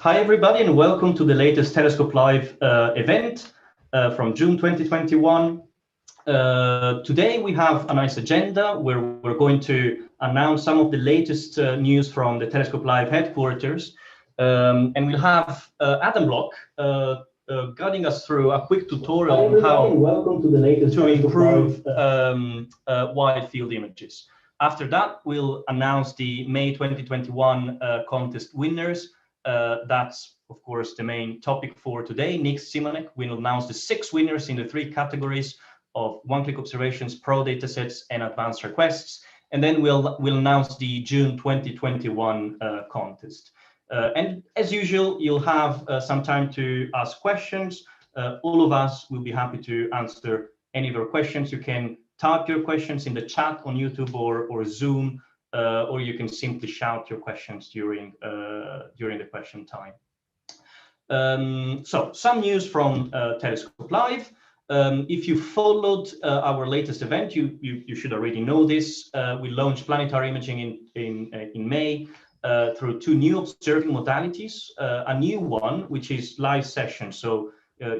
Hi, everybody, and welcome to the latest Telescope Live event from June 2021. Today we have a nice agenda where we're going to announce some of the latest news from the Telescope Live headquarters. And we'll have Adam Block guiding us through a quick tutorial on how welcome to the latest to improve wide field images. After that, we'll announce the May 2021 contest winners. That's, of course, the main topic for today. Nik Szymanek will announce the 6 winners in the 3 categories of one-click observations, pro datasets, and advanced requests. And then we'll announce the June 2021 contest. And as usual, you'll have some time to ask questions. All of us will be happy to answer any of your questions. You can type your questions in the chat on YouTube or Zoom, or you can simply shout your questions during the question time. So some news from Telescope Live. If you followed our latest event, you should already know this. We launched Planetary Imaging in May through 2 new observing modalities. A new one, which is live session. So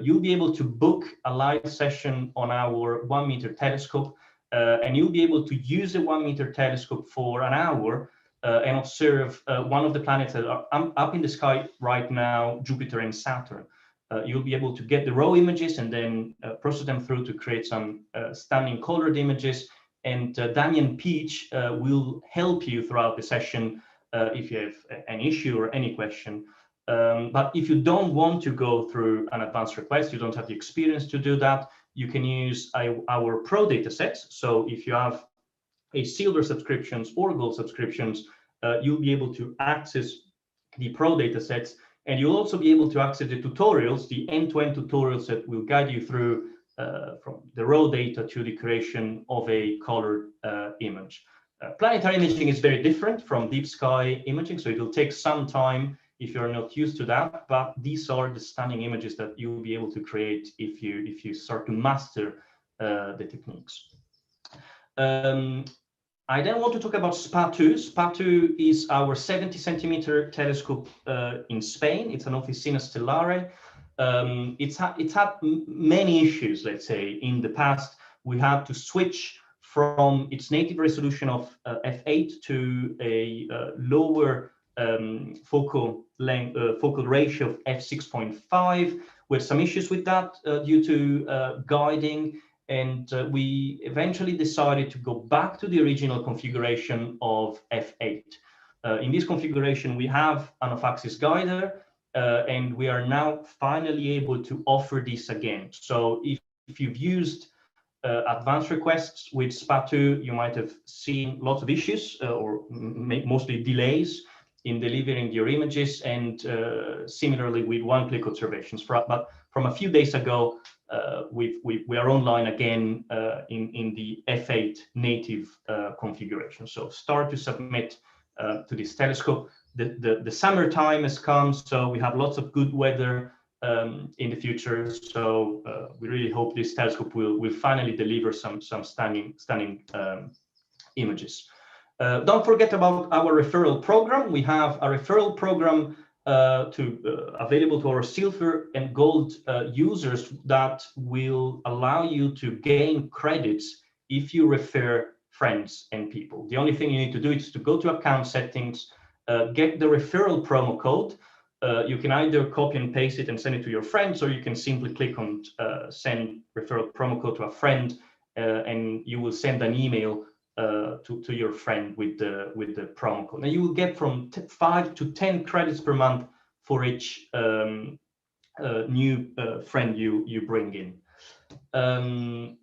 you'll be able to book a live session on our 1-meter telescope, and you'll be able to use the 1-meter telescope for an hour and observe one of the planets that are up in the sky right now, Jupiter and Saturn. You'll be able to get the raw images and then process them through to create some stunning colored images. And Damian Peach will help you throughout the session if you have an issue or any question. But if you don't want to go through an advanced request, you don't have the experience to do that, you can use our pro datasets. So if you have a silver subscriptions or gold subscriptions, you'll be able to access the pro datasets, and you'll also be able to access the tutorials, the end-to-end tutorials that will guide you through from the raw data to the creation of a colored image. Planetary imaging is very different from deep sky imaging, so it will take some time if you're not used to that, but these are the stunning images that you'll be able to create if you start to master the techniques. I then want to talk about Spatu. Spatu is our 70-centimeter telescope in Spain. It's an Officina Stellare. It's had many issues, let's say. In the past, we had to switch from its native resolution of f8 to a lower focal ratio of f6.5, with some issues with that due to guiding, and we eventually decided to go back to the original configuration of f8. In this configuration, we have an off-axis guider, and we are now finally able to offer this again. So if you've used advanced requests with Spatu, you might have seen lots of issues or mostly delays in delivering your images, and similarly with one-click observations. But from a few days ago, we are online again in the f8 native configuration. So start to submit to this telescope. The summertime has come, so we have lots of good weather in the future. So we really hope this telescope will finally deliver some stunning images. Don't forget about our referral program. We have a referral program available to our silver and gold users that will allow you to gain credits if you refer friends and people. The only thing you need to do is to go to account settings, get the referral promo code. You can either copy and paste it and send it to your friends, or you can simply click on send referral promo code to a friend, and you will send an email to your friend with the promo code. Now you will get from 5 to 10 credits per month for each new friend you bring in.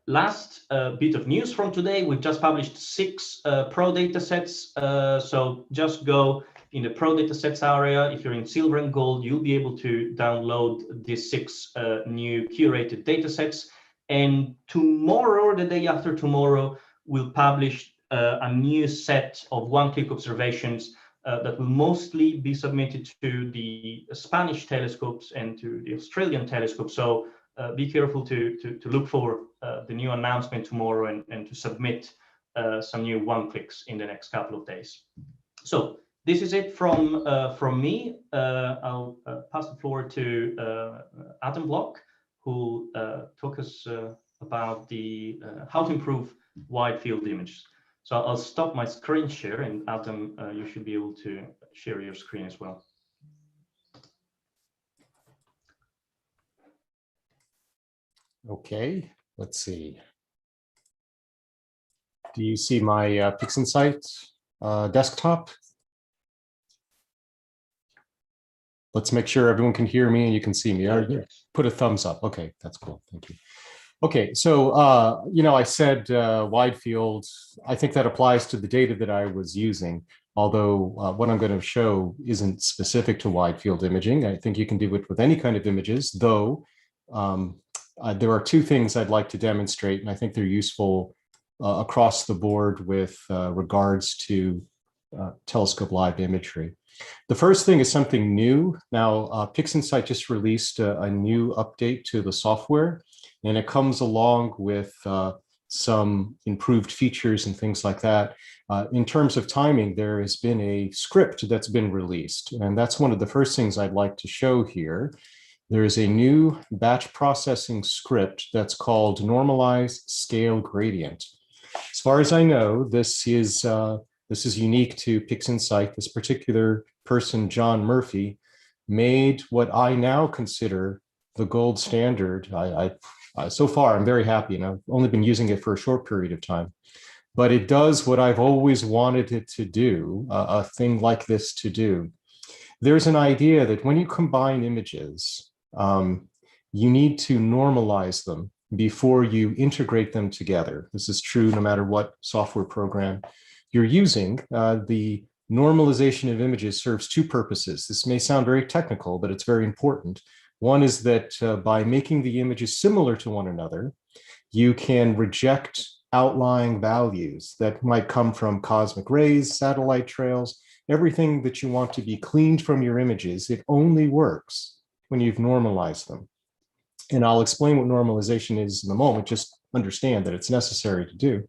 Last bit of news from today: we've just published 6 pro datasets. So just go in the pro datasets area. If you're in silver and gold, you'll be able to download these 6 new curated datasets. And tomorrow, or the day after tomorrow, we'll publish a new set of one-click observations that will mostly be submitted to the Spanish telescopes and to the Australian telescopes. So be careful to look for the new announcement tomorrow and to submit some new one-clicks in the next couple of days. So this is it from me. I'll pass the floor to Adam Block, who talk us about the how to improve wide field images. So I'll stop my screen share, and Adam, you should be able to share your screen as well. Okay, let's see. Do you see my PixInsight desktop? Let's make sure everyone can hear me and you can see me. Put a thumbs up. Okay, that's cool. Thank you. Okay, so, you know, I said wide field. I think that applies to the data that I was using, although what I'm going to show isn't specific to wide field imaging. I think you can do it with any kind of images, though there are two things I'd like to demonstrate, and I think they're useful across the board with regards to telescope live imagery. The first thing is something new. Now, PixInsight just released a new update to the software, and it comes along with some improved features and things like that. In terms of timing, there has been a script that's been released, and that's one of the first things I'd like to show here. There is a new batch processing script that's called Normalize Scale Gradient. As far as I know, this is unique to PixInsight. This particular person, John Murphy, made what I now consider the gold standard. So far, I'm very happy, and I've only been using it for a short period of time. But it does what I've always wanted it to do, a thing like this to do. There's an idea that when you combine images, you need to normalize them before you integrate them together. This is true no matter what software program you're using. The normalization of images serves two purposes. This may sound very technical, but it's very important. One is that by making the images similar to one another, you can reject outlying values that might come from cosmic rays, satellite trails, everything that you want to be cleaned from your images. It only works when you've normalized them. And I'll explain what normalization is in a moment. Just understand that it's necessary to do.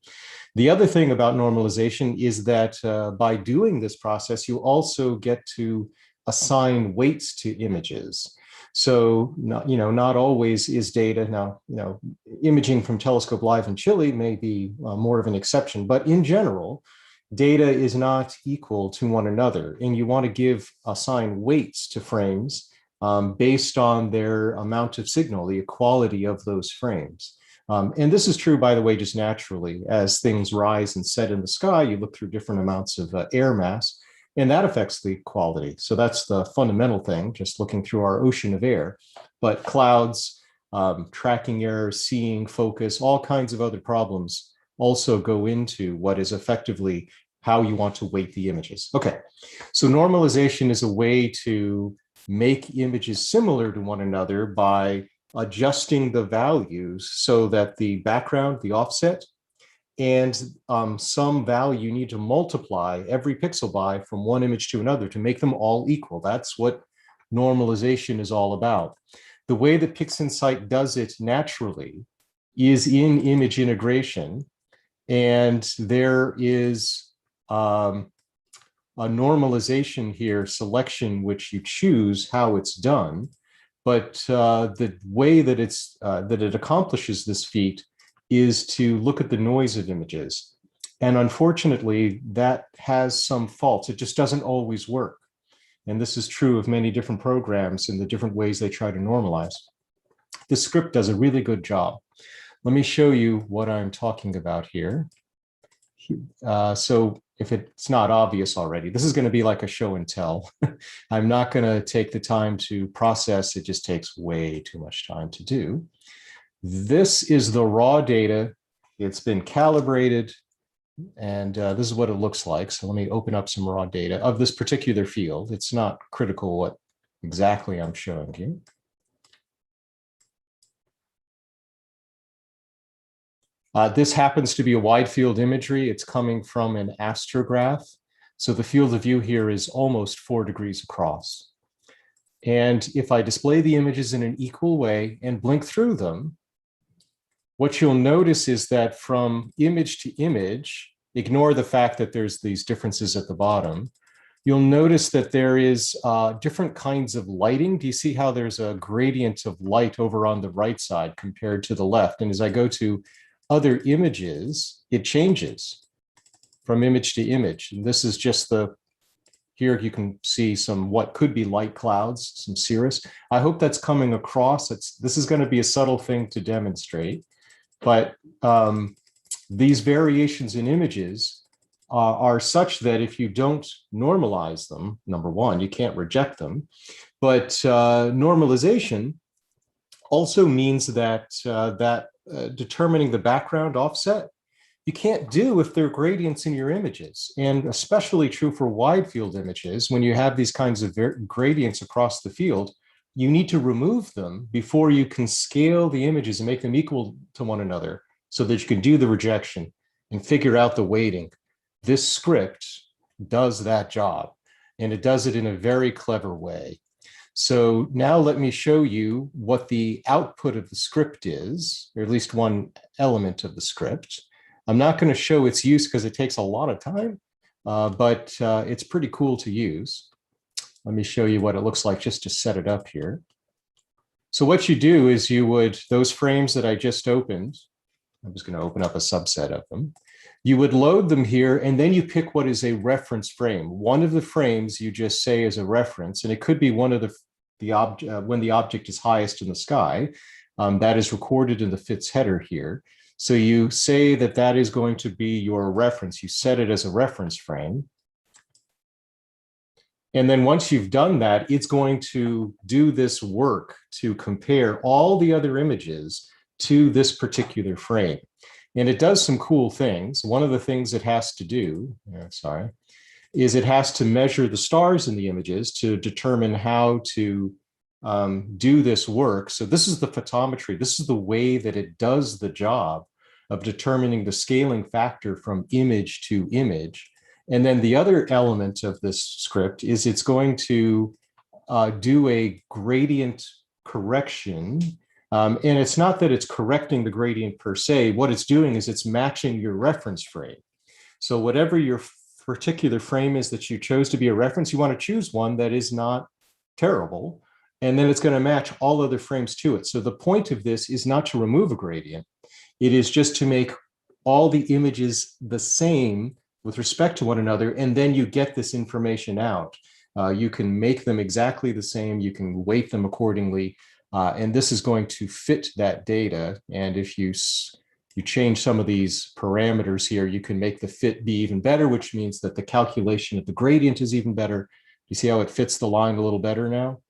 The other thing about normalization is that by doing this process, you also get to assign weights to images. So, not always is data. Now, imaging from telescope live in Chile may be more of an exception, but in general, data is not equal to one another, and you want to assign weights to frames based on their amount of signal, the equality of those frames. And this is true, by the way, just naturally. As things rise and set in the sky, you look through different amounts of air mass, and that affects the quality. So that's the fundamental thing, just looking through our ocean of air. But clouds, tracking error, seeing, focus, all kinds of other problems also go into what is effectively how you want to weight the images. Okay, so normalization is a way to make images similar to one another by adjusting the values so that the background, the offset, and some value you need to multiply every pixel by from one image to another to make them all equal. That's what normalization is all about. The way that PixInsight does it naturally is in image integration, and there is a normalization here, selection, which you choose how it's done. But the way that it accomplishes this feat is to look at the noise of images. And unfortunately, that has some faults. It just doesn't always work. And this is true of many different programs and the different ways they try to normalize. This script does a really good job. Let me show you what I'm talking about here. So if it's not obvious already, this is going to be like a show and tell. I'm not going to take the time to process. It just takes way too much time to do. This is the raw data. It's been calibrated, and this is what it looks like. So let me open up some raw data of this particular field. It's not critical what exactly I'm showing you. This happens to be a wide field imagery. It's coming from an astrograph. So the field of view here is almost 4 degrees across. And if I display the images in an equal way and blink through them, what you'll notice is that from image to image, ignore the fact that there's these differences at the bottom, you'll notice that there is different kinds of lighting. Do you see how there's a gradient of light over on the right side compared to the left? And as I go to other images, it changes from image to image. And this is just here you can see some what could be light clouds, some cirrus. I hope that's coming across. This is going to be a subtle thing to demonstrate, but these variations in images are such that if you don't normalize them, number one, you can't reject them, but normalization also means that determining the background offset, you can't do if there are gradients in your images, and especially true for wide field images. When you have these kinds of gradients across the field, you need to remove them before you can scale the images and make them equal to one another so that you can do the rejection and figure out the weighting. This script does that job, and it does it in a very clever way. So now let me show you what the output of the script is, or at least one element of the script. I'm not going to show its use because it takes a lot of time, but it's pretty cool to use. Let me show you what it looks like just to set it up here. So what you do is those frames that I just opened, I'm just going to open up a subset of them. You would load them here, and then you pick what is a reference frame. One of the frames you just say is a reference, and it could be one of when the object is highest in the sky. That is recorded in the FITS header here. So you say that that is going to be your reference. You set it as a reference frame. And then once you've done that, it's going to do this work to compare all the other images to this particular frame. And it does some cool things. One of the things it has to do, is it has to measure the stars in the images to determine how to do this work. So this is the photometry. This is the way that it does the job of determining the scaling factor from image to image. And then the other element of this script is it's going to do a gradient correction. And it's not that it's correcting the gradient per se. What it's doing is it's matching your reference frame. So whatever your particular frame is that you chose to be a reference, you want to choose one that is not terrible. And then it's going to match all other frames to it. So the point of this is not to remove a gradient. It is just to make all the images the same with respect to one another. And then you get this information out. You can make them exactly the same. You can weight them accordingly. And this is going to fit that data. And if you change some of these parameters here, you can make the fit be even better, which means that the calculation of the gradient is even better. You see how it fits the line a little better now?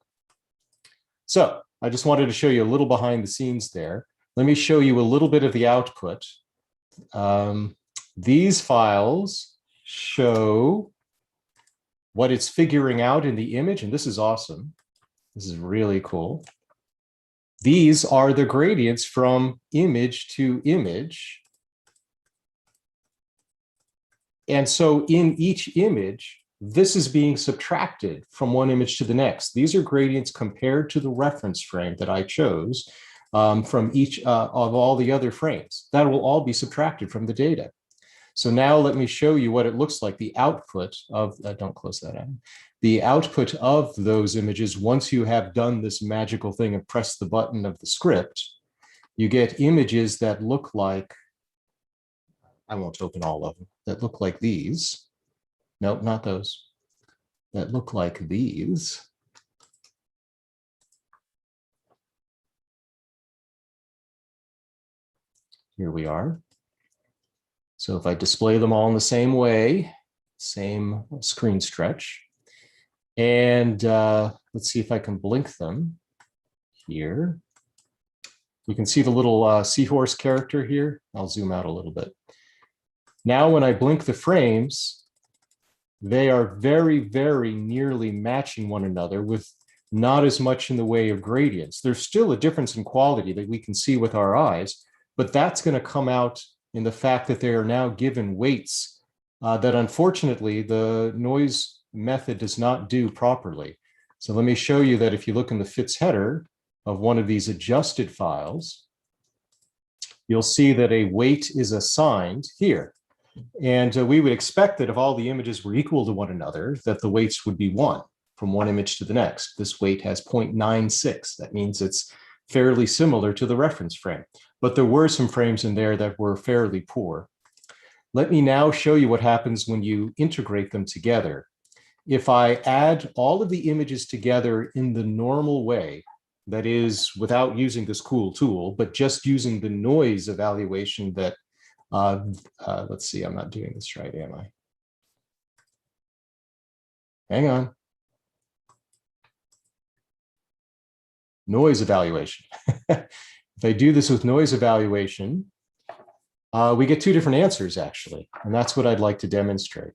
So I just wanted to show you a little behind the scenes there. Let me show you a little bit of the output. These files show what it's figuring out in the image, and this is awesome. This is really cool. These are the gradients from image to image. And so in each image, this is being subtracted from one image to the next. These are gradients compared to the reference frame that I chose from each of all the other frames. That will all be subtracted from the data. So now let me show you what it looks like, the output of, don't close that out. The output of those images, once you have done this magical thing and press the button of the script, you get images that look like, I won't open all of them, that look like these. Nope, not those. That look like these. Here we are. So if I display them all in the same way, same screen stretch, and let's see if I can blink them here. You can see the little seahorse character here. I'll zoom out a little bit. Now when I blink the frames, they are very, very nearly matching one another with not as much in the way of gradients. There's still a difference in quality that we can see with our eyes, but that's going to come out in the fact that they are now given weights that unfortunately the noise method does not do properly. So let me show you that if you look in the FITS header of one of these adjusted files, you'll see that a weight is assigned here. And we would expect that if all the images were equal to one another, that the weights would be 1 from one image to the next. This weight has 0.96. That means it's fairly similar to the reference frame. But there were some frames in there that were fairly poor. Let me now show you what happens when you integrate them together. If I add all of the images together in the normal way, that is without using this cool tool, but just using the noise evaluation that, let's see, I'm not doing this right, am I? Hang on. Noise evaluation. If I do this with noise evaluation, we get 2 different answers, actually, and that's what I'd like to demonstrate.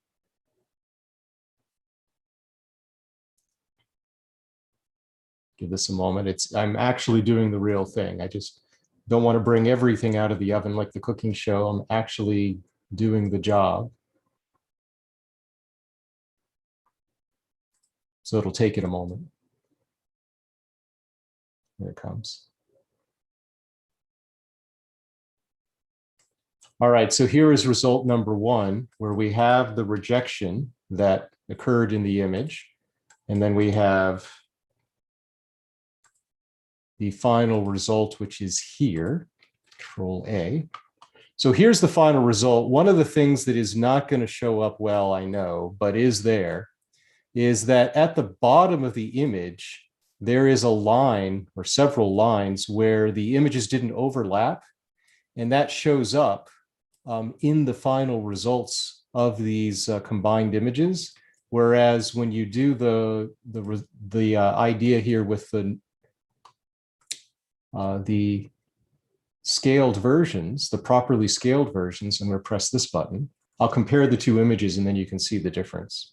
Give this a moment. I'm actually doing the real thing. I just don't want to bring everything out of the oven like the cooking show. I'm actually doing the job. So it'll take it a moment. Here it comes. All right, so here is result number 1, where we have the rejection that occurred in the image, and then we have the final result, which is here, Control A. So here's the final result. One of the things that is not going to show up well, I know, but is there, is that at the bottom of the image, there is a line or several lines where the images didn't overlap, and that shows up in the final results of these combined images. Whereas when you do the idea here with the scaled versions, the properly scaled versions, I'm going to press this button. I'll compare the 2 images and then you can see the difference.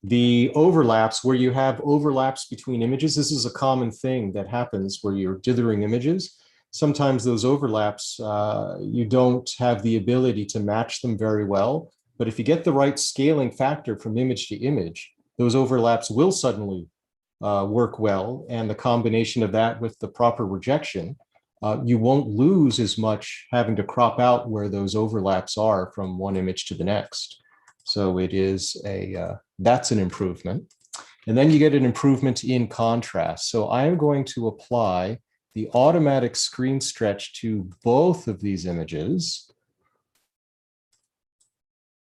The overlaps, where you have overlaps between images, this is a common thing that happens where you're dithering images. Sometimes those overlaps, you don't have the ability to match them very well. But if you get the right scaling factor from image to image, those overlaps will suddenly work well. And the combination of that with the proper rejection, you won't lose as much having to crop out where those overlaps are from one image to the next. So it is that's an improvement. And then you get an improvement in contrast. So I am going to apply the automatic screen stretch to both of these images.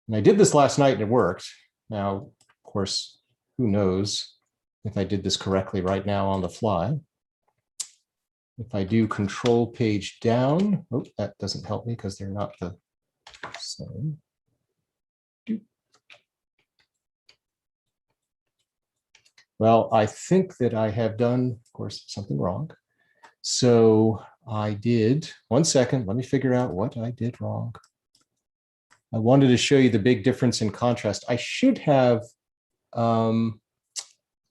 And I did this last night and it worked. Now, of course, who knows if I did this correctly right now on the fly. If I do control page down, oh, that doesn't help me because they're not the same. Well, I think that I have done, of course, something wrong. So I did, 1 second, let me figure out what I did wrong. I wanted to show you the big difference in contrast. I should have, I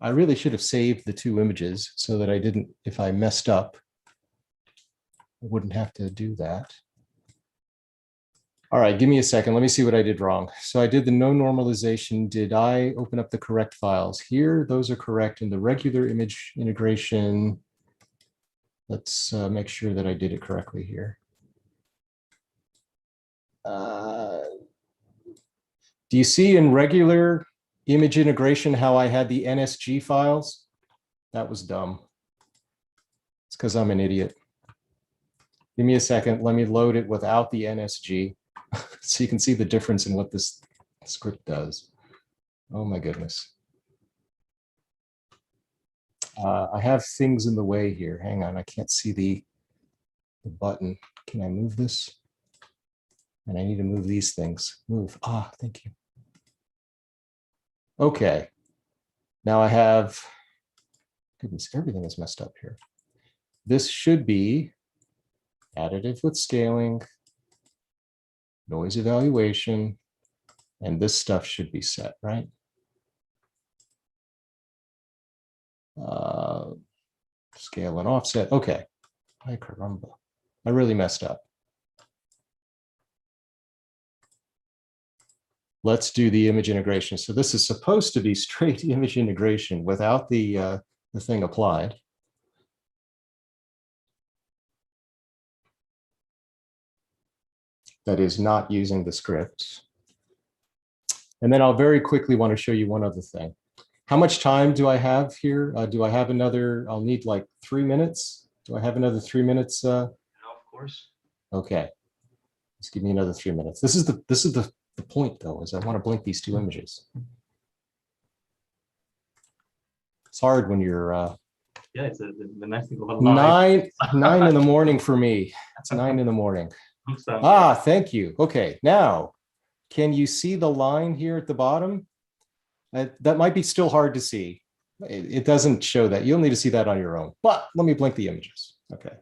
really should have saved the 2 images so that I didn't, if I messed up, I wouldn't have to do that. All right, give me a second. Let me see what I did wrong. So I did the no normalization. Did I open up the correct files? Here, those are correct in the regular image integration. Let's make sure that I did it correctly here. Do you see in regular image integration how I had the NSG files? That was dumb. It's because I'm an idiot. Give me a second. Let me load it without the NSG so you can see the difference in what this script does. Oh my goodness. I have things in the way here. Hang on, I can't see the button. Can I move this? And I need to move these things. Move. Ah, thank you. Okay. Now I have, goodness, everything is messed up here. This should be additive with scaling, noise evaluation, and this stuff should be set, right? Scale and offset. Okay. Ay caramba. I really messed up. Let's do the image integration. So this is supposed to be straight image integration without the thing applied. that is not using the script. And then I'll very quickly want to show you one other thing. How much time do I have here? Do I have another, I'll need like 3 minutes. Do I have another 3 minutes? No, of course. Okay, let's give me another 3 minutes. This is the point though, is I want to blink these two images. It's hard when you're yeah, it's the nice thing of a live. 9 in the morning for me. It's 9 in the morning. Ah, thank you. Okay, now, can you see the line here at the bottom? That might be still hard to see. It doesn't show that. You'll need to see that on your own. But let me blink the images. Okay.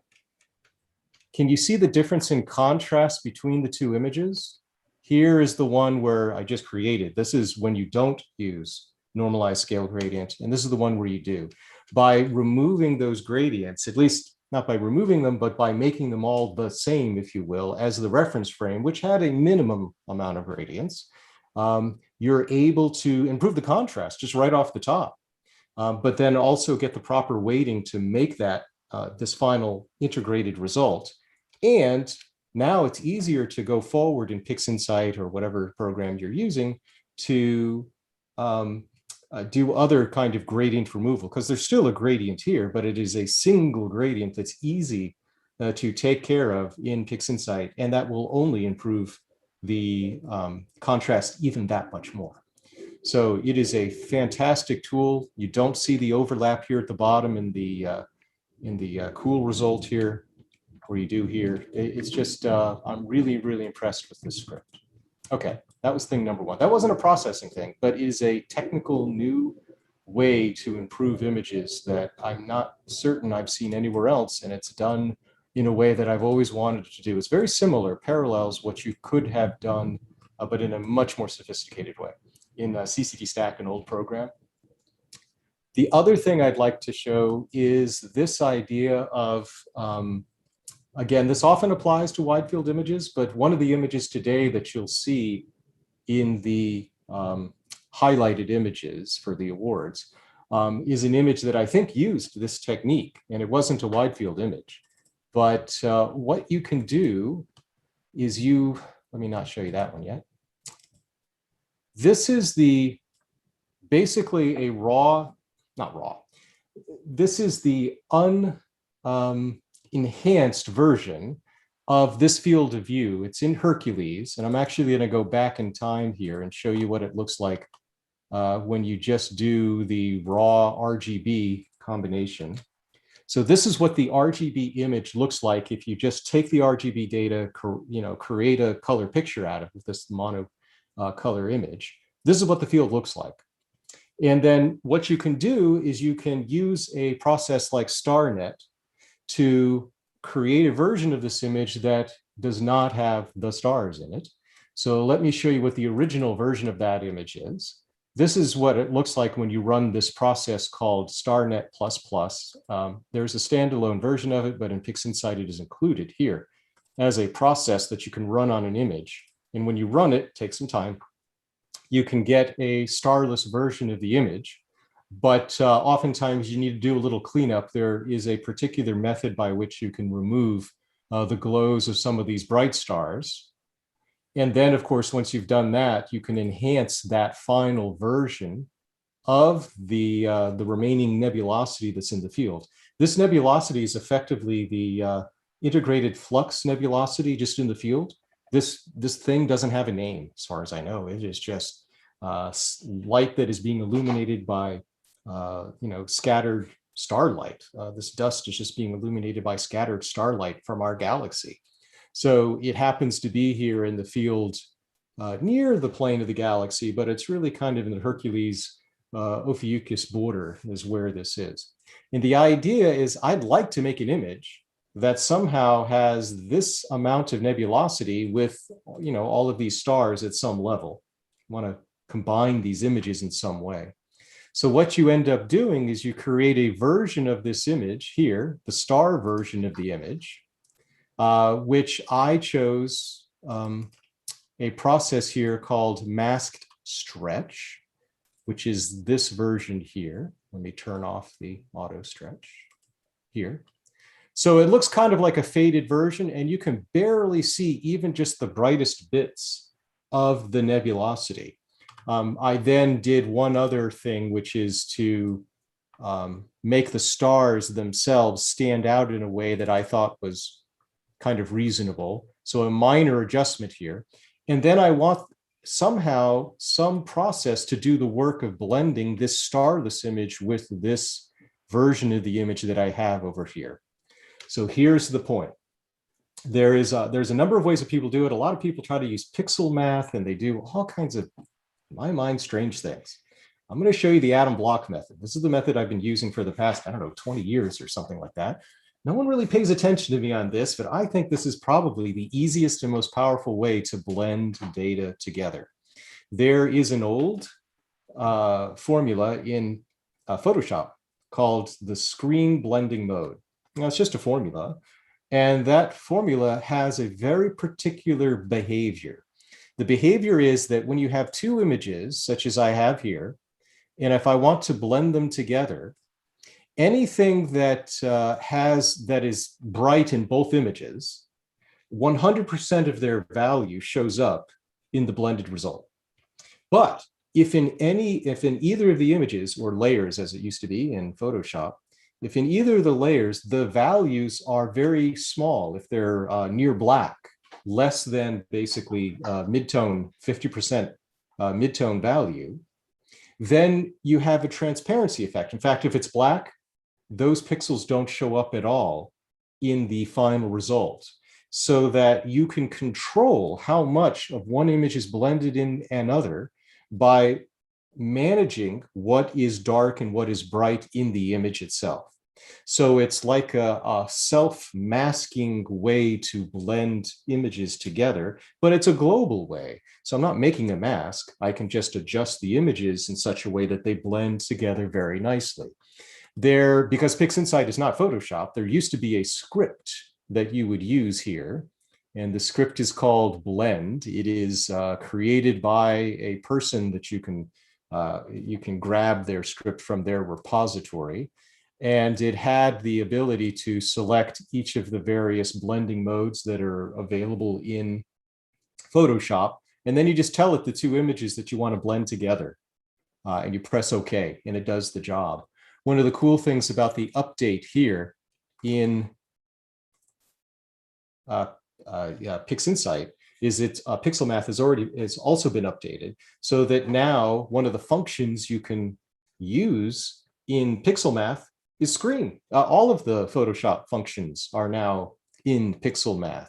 Can you see the difference in contrast between the two images? Here is the one where I just created. This is when you don't use normalized scale gradient, and this is the one where you do. By removing those gradients, at least not by removing them, but by making them all the same, if you will, as the reference frame, which had a minimum amount of gradients, you're able to improve the contrast just right off the top, but then also get the proper weighting to make that this final integrated result. And now it's easier to go forward in PixInsight or whatever program you're using to do other kind of gradient removal, because there's still a gradient here, but it is a single gradient that's easy to take care of in PixInsight, and that will only improve the contrast even that much more. So it is a fantastic tool. You don't see the overlap here at the bottom in the cool result here, or you do here. It's just, I'm really, really impressed with this script. Okay, that was thing number one. That wasn't a processing thing, but it is a technical new way to improve images that I'm not certain I've seen anywhere else, and it's done in a way that I've always wanted to do. It's very similar, parallels what you could have done, but in a much more sophisticated way in CCT Stack, an old program. The other thing I'd like to show is this idea of, again, this often applies to wide field images, but one of the images today that you'll see in the highlighted images for the awards is an image that I think used this technique, and it wasn't a wide field image. But what you can do is let me not show you that one yet. This is basically a not raw. This is the enhanced version of this field of view. It's in Hercules, and I'm actually going to go back in time here and show you what it looks like when you just do the raw RGB combination. So this is what the RGB image looks like if you just take the RGB data, create a color picture out of this mono color image. This is what the field looks like. And then what you can do is you can use a process like StarNet to create a version of this image that does not have the stars in it. So let me show you what the original version of that image is. This is what it looks like when you run this process called StarNet++. There's a standalone version of it, but in PixInsight it is included here as a process that you can run on an image. And when you run it, take some time, you can get a starless version of the image. But oftentimes you need to do a little cleanup. There is a particular method by which you can remove the glows of some of these bright stars. And then, of course, once you've done that, you can enhance that final version of the remaining nebulosity that's in the field. This nebulosity is effectively the integrated flux nebulosity just in the field. This thing doesn't have a name, as far as I know. It is just light that is being illuminated by scattered starlight. This dust is just being illuminated by scattered starlight from our galaxy. So it happens to be here in the field near the plane of the galaxy, but it's really kind of in the Hercules Ophiuchus border is where this is. And the idea is I'd like to make an image that somehow has this amount of nebulosity with, all of these stars at some level. I want to combine these images in some way. So what you end up doing is you create a version of this image here, the star version of the image, which I chose a process here called masked stretch, which is this version here. Let me turn off the auto stretch here. So it looks kind of like a faded version, and you can barely see even just the brightest bits of the nebulosity. I then did one other thing, which is to make the stars themselves stand out in a way that I thought was kind of reasonable. So a minor adjustment here. And then I want somehow some process to do the work of blending this starless image with this version of the image that I have over here. So here's the point. There's a number of ways that people do it. A lot of people try to use pixel math, and they do all kinds of, in my mind, strange things. I'm going to show you the atom block method. This is the method I've been using for the past, I don't know, 20 years or something like that. No one really pays attention to me on this, but I think this is probably the easiest and most powerful way to blend data together. There is an old formula in Photoshop called the screen blending mode. Now, it's just a formula, and that formula has a very particular behavior. The behavior is that when you have two images, such as I have here, and if I want to blend them together, anything that that is bright in both images, 100% of their value shows up in the blended result. But if in either of the images, or layers as it used to be in Photoshop, if in either of the layers, the values are very small, if they're near black, less than basically midtone, 50% midtone value, then you have a transparency effect. In fact, if it's black, those pixels don't show up at all in the final result, so that you can control how much of one image is blended in another by managing what is dark and what is bright in the image itself. So it's like a self-masking way to blend images together, but it's a global way. So I'm not making a mask. I can just adjust the images in such a way that they blend together very nicely. Because PixInsight is not Photoshop, there used to be a script that you would use here, and the script is called Blend. It is created by a person that you can grab their script from their repository. And it had the ability to select each of the various blending modes that are available in Photoshop. And then you just tell it the two images that you want to blend together. And you press OK, and it does the job. One of the cool things about the update here in PixInsight is pixel math has also been updated, so that now one of the functions you can use in pixel math is screen. All of the Photoshop functions are now in pixel math,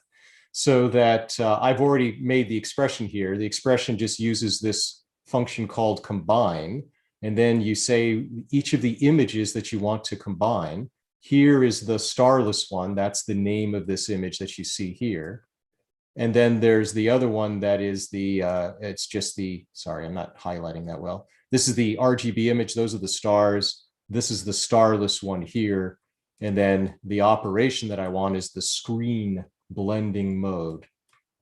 so that I've already made the expression here. The expression just uses this function called combine, and then you say each of the images that you want to combine. Here is the starless one. That's the name of this image that you see here. And then there's the other one that is it's just sorry, I'm not highlighting that well. This is the RGB image. Those are the stars. This is the starless one here. And then the operation that I want is the screen blending mode.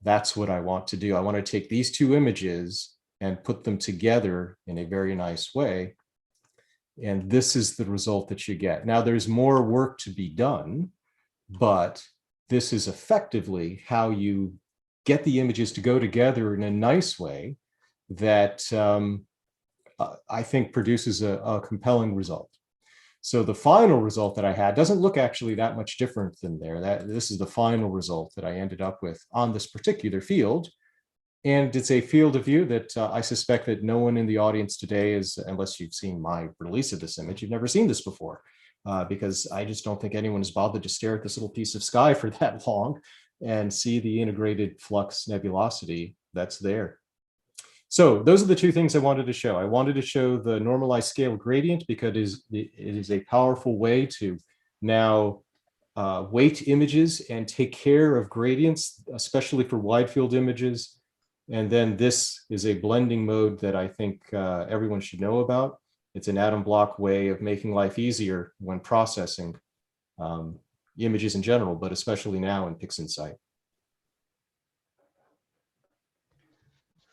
That's what I want to do. I want to take these two images and put them together in a very nice way. And this is the result that you get. Now, there's more work to be done, but this is effectively how you get the images to go together in a nice way that I think produces a compelling result. So the final result that I had doesn't look actually that much different than there. This is the final result that I ended up with on this particular field. And it's a field of view that I suspect that no one in the audience today is, unless you've seen my release of this image, you've never seen this before, because I just don't think anyone has bothered to stare at this little piece of sky for that long and see the integrated flux nebulosity that's there. So those are the two things I wanted to show. I wanted to show the normalized scale gradient because it is a powerful way to now weight images and take care of gradients, especially for wide field images. And then this is a blending mode that I think everyone should know about. It's an atom block way of making life easier when processing images in general, but especially now in PixInsight.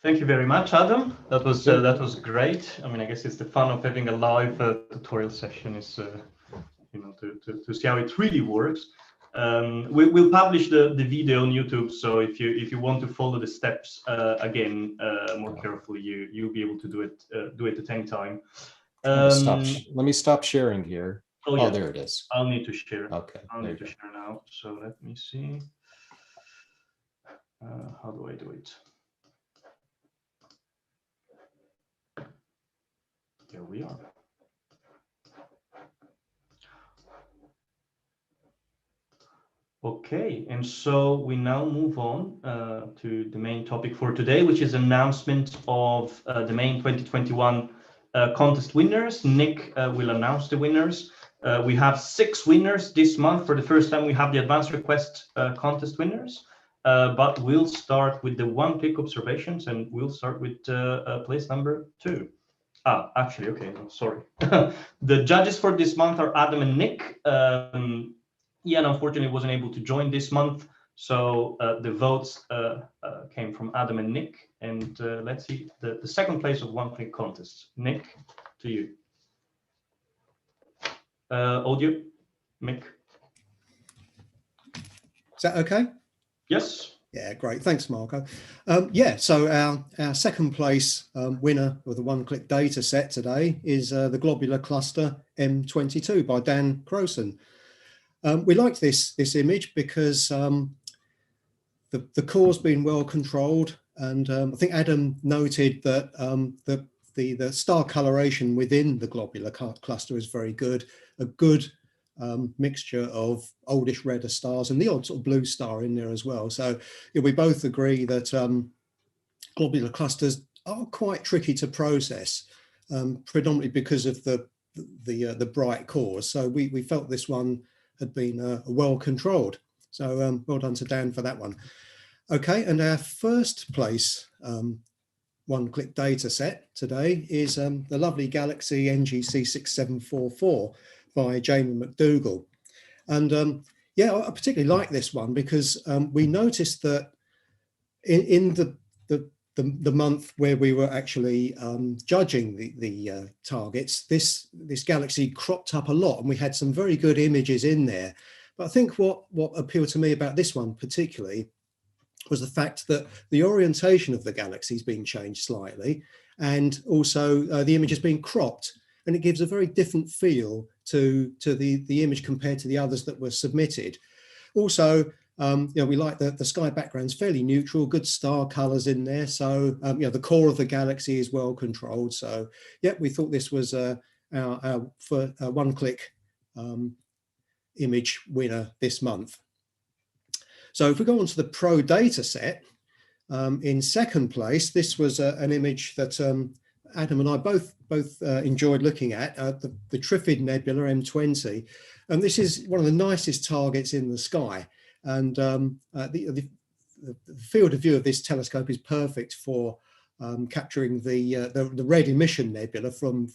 Thank you very much, Adam. That was great. I mean, I guess it's the fun of having a live tutorial session is, to see how it really works. We'll publish the video on YouTube, so if you want to follow the steps again more carefully, you'll be able to do it at any time. Let me stop sharing here. Oh, yeah. There it is. I'll need to share. Okay. I'll need to share now. So let me see. How do I do it? Here we are. Okay, and so we now move on to the main topic for today, which is announcement of the main 2021 contest winners. Nik will announce the winners. We have 6 winners this month. For the first time, we have the advanced request contest winners, but we'll start with the one-click observations, and we'll start with place number 2. Actually, okay, no, sorry. The judges for this month are Adam and Nik. Ian unfortunately wasn't able to join this month, so the votes came from Adam and Nik. And let's see the second place of one-click contest. Nik, to you. Audio, Mick. Is that okay? Yes. Yeah, great. Thanks, Marco. Yeah, so our second place winner of the one-click data set today is the globular cluster M22 by Dan Crowson. We liked this image because the core's been well controlled, and I think Adam noted that the star coloration within the globular cluster is very good, a good mixture of oldish redder stars and the odd sort of blue star in there as well. So yeah, we both agree that globular clusters are quite tricky to process, predominantly because of the bright cores. So we felt this one had been well controlled. So well done to Dan for that one. Okay, and our first place one-click data set today is the lovely Galaxy NGC 6744 by Jamie McDougall. And yeah, I particularly like this one because we noticed that in the month where we were actually judging the targets, this galaxy cropped up a lot, and we had some very good images in there. But I think what appealed to me about this one particularly was the fact that the orientation of the galaxy is being changed slightly, and also the image has been cropped, and it gives a very different feel to the image compared to the others that were submitted. Also, you know, we like the sky background's fairly neutral, good star colors in there. So, you know, the core of the galaxy is well controlled. So, yeah, we thought this was our one-click image winner this month. So if we go on to the Pro data set, in second place, this was an image that Adam and I both enjoyed looking at, the Trifid Nebula M20. And this is one of the nicest targets in the sky. And the field of view of this telescope is perfect for capturing the red emission nebula from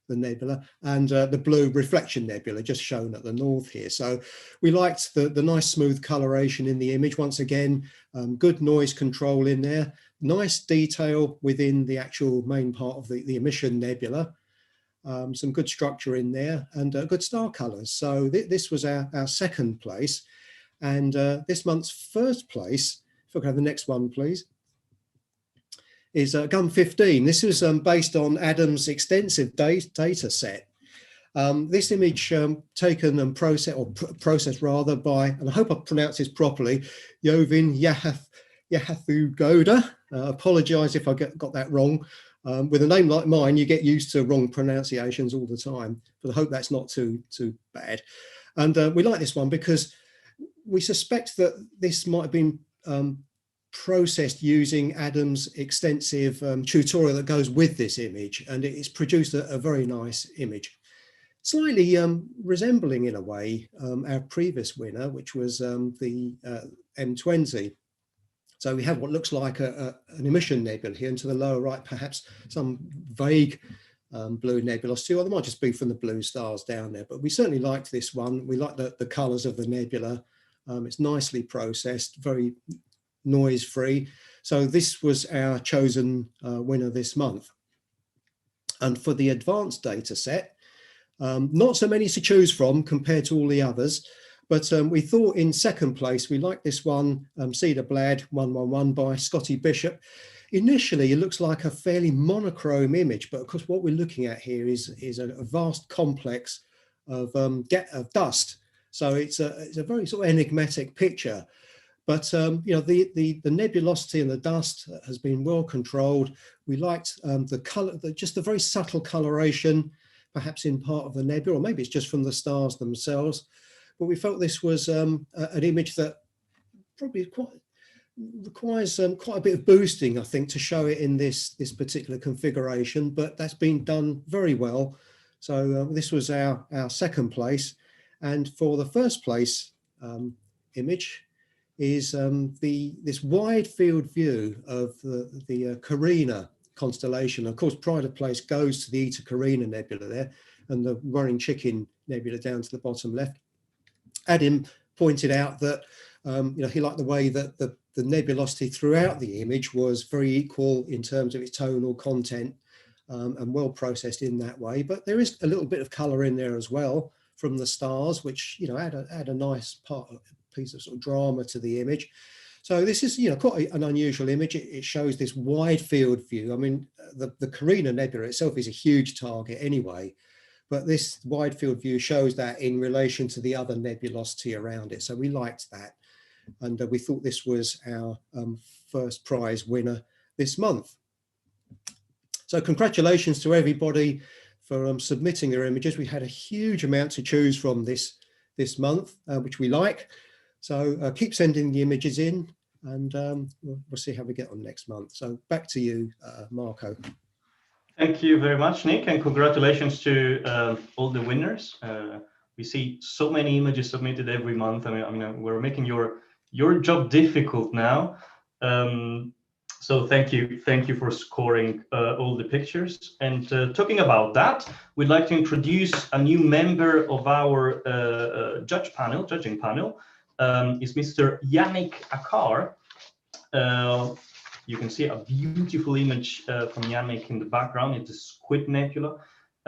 the nebula, and the blue reflection nebula just shown at the north here. So we liked the nice smooth coloration in the image. Once again, good noise control in there, nice detail within the actual main part of the emission nebula, some good structure in there, and good star colors. So this was our second place. And this month's first place, if I can have the next one, please, is GUM 15. This was based on Adam's extensive data set. This image taken and processed rather by, and I hope I pronounce this properly, Jovin Yahathugoda. Apologise if I got that wrong. With a name like mine, you get used to wrong pronunciations all the time, but I hope that's not too bad. And we like this one because we suspect that this might have been processed using Adam's extensive tutorial that goes with this image, and it's produced a very nice image, slightly resembling in a way our previous winner, which was the M20. So we have what looks like an emission nebula here, and to the lower right perhaps some vague blue nebulosity, or there might just be from the blue stars down there. But we certainly liked this one. We like the colours of the nebula. It's nicely processed, very noise free. So this was our chosen winner this month. And for the advanced data set, not so many to choose from compared to all the others. But we thought in second place, we like this one, Cedar Blad 111 by Scotty Bishop. Initially, it looks like a fairly monochrome image, but of course, what we're looking at here is a vast complex of dust. So it's a very sort of enigmatic picture. But you know, the nebulosity and the dust has been well controlled. We liked the color, just the very subtle coloration, perhaps in part of the nebula, or maybe it's just from the stars themselves. But we felt this was an image that probably requires quite a bit of boosting, I think, to show it in this particular configuration. But that's been done very well. So this was our second place, and for the first place image is this wide field view of the Carina constellation. Of course, pride of place goes to the Eta Carina nebula there, and the Running Chicken nebula down to the bottom left. Adam pointed out that you know, he liked the way that the nebulosity throughout the image was very equal in terms of its tonal content and well processed in that way. But there is a little bit of color in there as well from the stars, which, you know, add a nice piece of sort of drama to the image. So this is, you know, quite an unusual image. It shows this wide field view. I mean, the Carina Nebula itself is a huge target anyway, but this wide field view shows that in relation to the other nebulosity around it. So we liked that. And we thought this was our first prize winner this month. So congratulations to everybody for submitting their images. We had a huge amount to choose from this month, which we like. So keep sending the images in, and we'll see how we get on next month. So back to you, Marco. Thank you very much, Nick, and congratulations to all the winners. We see so many images submitted every month. I mean, we're making your job difficult now. So thank you for scoring all the pictures. And talking about that, we'd like to introduce a new member of our judging panel. Is Mr. Yannick Akar. You can see a beautiful image from Yannick in the background. It's a Squid Nebula.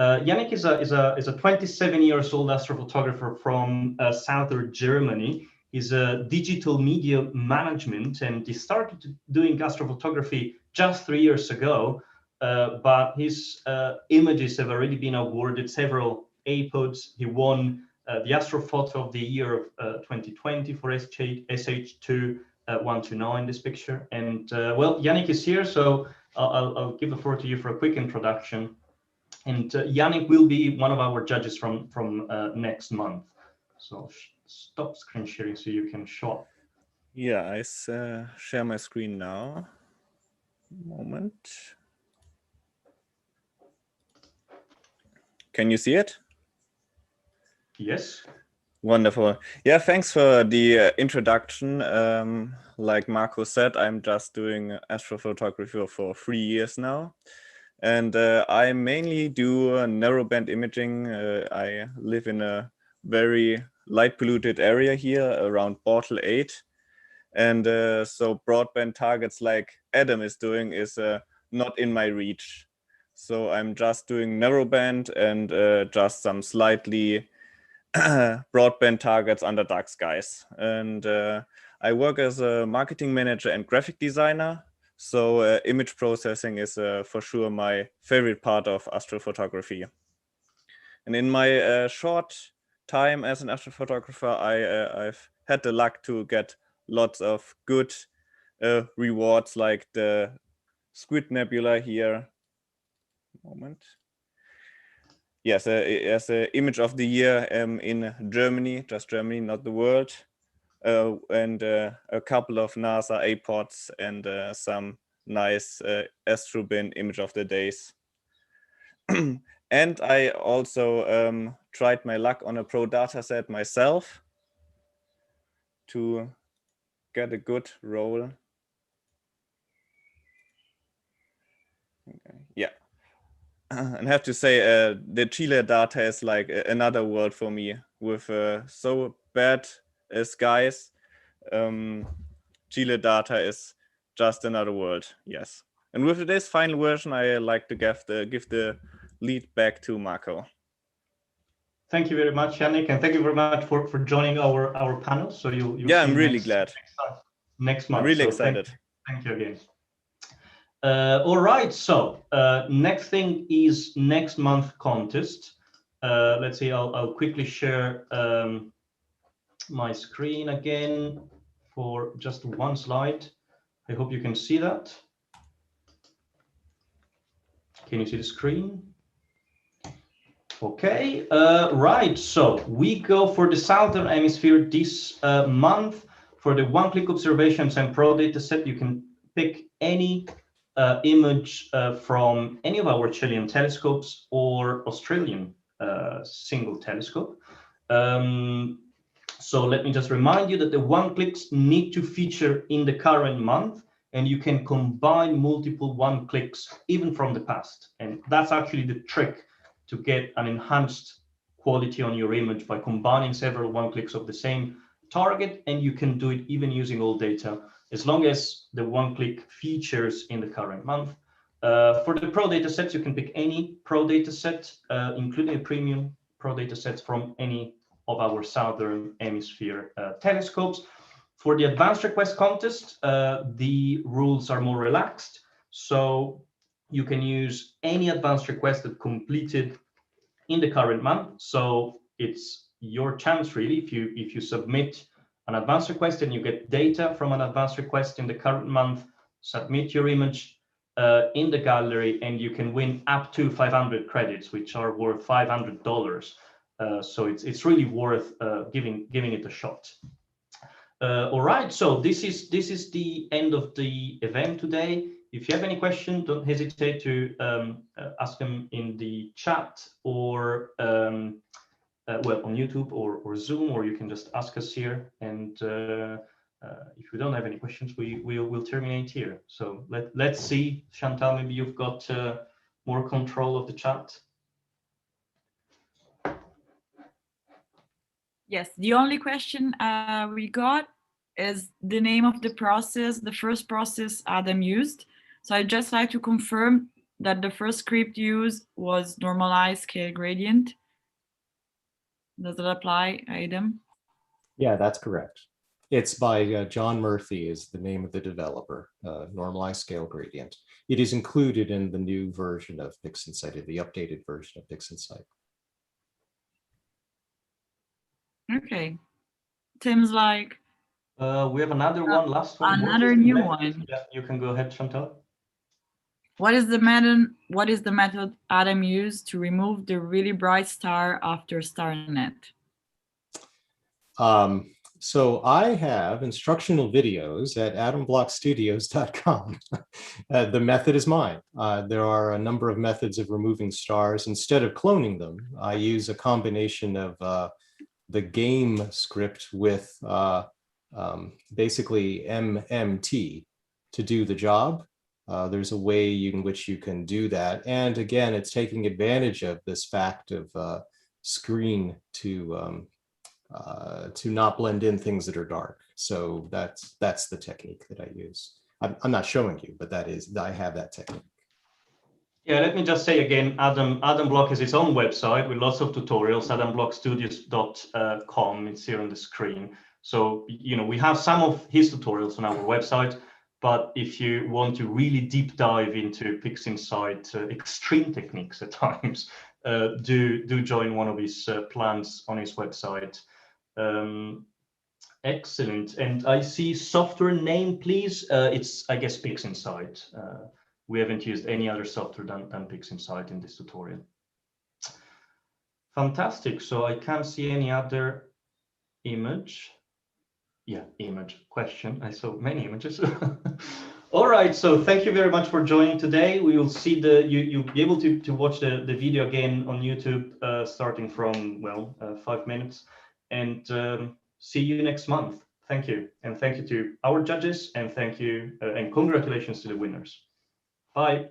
Yannick is a 27 years old astrophotographer from southern Germany. He's a digital media management, and he started doing astrophotography just 3 years ago. But his images have already been awarded several APODs. He won the Astrophoto of the Year of 2020 for SH2 129, this picture. And well, Yannick is here, so I'll give the floor to you for a quick introduction. And Yannick will be one of our judges from next month. So stop screen sharing so you can show. Yeah, I share my screen now. Moment. Can you see it? Yes. Wonderful. Yeah, thanks for the introduction. Like Marco said, I'm just doing astrophotography for 3 years now. And I mainly do narrowband imaging. I live in a very light polluted area here around Bortle 8. And so broadband targets like Adam is doing is not in my reach. So I'm just doing narrowband and just some slightly broadband targets under dark skies. And I work as a marketing manager and graphic designer. So image processing is for sure my favorite part of astrophotography. And in my short time as an astrophotographer, I've had the luck to get lots of good rewards, like the Squid Nebula here. Moment. Yes, as an image of the year in Germany, just Germany, not the world. And a couple of NASA APODs and some nice Astrobin image of the days. And I also tried my luck on a pro dataset myself to get a good roll. Okay. Yeah. And I have to say, the Chile data is like another world for me with so bad skies. Chile data is just another world. Yes. And with this final version, I like to give the lead back to Marco. Thank you very much, Yannick, and thank you very much for joining our panel. So you'll Yeah, see I'm really next, glad. Next month. I'm really So excited. Thank you again. All right, so next thing is next month contest. Let's see, I'll quickly share my screen again for just one slide. I hope you can see that. Can you see the screen? Okay, right, so we go for the Southern Hemisphere this month. For the one-click observations and Pro Dataset, you can pick any image from any of our Chilean telescopes or Australian single telescope. So let me just remind you that the one-clicks need to feature in the current month, and you can combine multiple one-clicks even from the past. And that's actually the trick to get an enhanced quality on your image by combining several one-clicks of the same target, and you can do it even using old data, as long as the one-click features in the current month. For the Pro Datasets, you can pick any Pro Dataset, including a premium Pro Dataset from any of our Southern Hemisphere telescopes. For the Advanced Request Contest, the rules are more relaxed, so you can use any advanced request that completed in the current month. So it's your chance really. If you submit an advanced request and you get data from an advanced request in the current month, submit your image in the gallery, and you can win up to 500 credits, which are worth $500. So it's really worth giving it a shot. All right, so this is the end of the event today. If you have any questions, don't hesitate to ask them in the chat or well, on YouTube or Zoom, or you can just ask us here. And if we don't have any questions, we'll terminate here. So let's see, Chantal, maybe you've got more control of the chat. Yes, the only question we got is the name of the process, the first process Adam used. So I'd just like to confirm that the first script used was normalized scale gradient. Does it apply, Adam? Yeah, that's correct. It's by John Murphy is the name of the developer, normalized scale gradient. It is included in the new version of PixInsight, the updated version of PixInsight. Okay. Seems like we have another one, last one. Another new one. Yeah, you can go ahead, Chantal. What is the method Adam used to remove the really bright star after StarNet? So I have instructional videos at atomblockstudios.com. The method is mine. There are a number of methods of removing stars. Instead of cloning them, I use a combination of the game script with basically MMT to do the job. There's a way in which you can do that. And again, it's taking advantage of this fact of screen to not blend in things that are dark. So that's the technique that I use. I'm not showing you, but I have that technique. Yeah, let me just say again, Adam Block has his own website with lots of tutorials, adamblockstudios.com. It's here on the screen. So, you know, we have some of his tutorials on our website, but if you want to really deep dive into PixInsight extreme techniques at times, do join one of his plans on his website. Excellent. And I see software name, please. It's, I guess, PixInsight. We haven't used any other software than PixInsight in this tutorial. Fantastic. So I can't see any other image. Yeah, image question. I saw many images. All right. So thank you very much for joining today. We will see you'll be able to watch the video again on YouTube starting from, well, 5 minutes. And see you next month. Thank you. And thank you to our judges. And thank you and congratulations to the winners. Bye.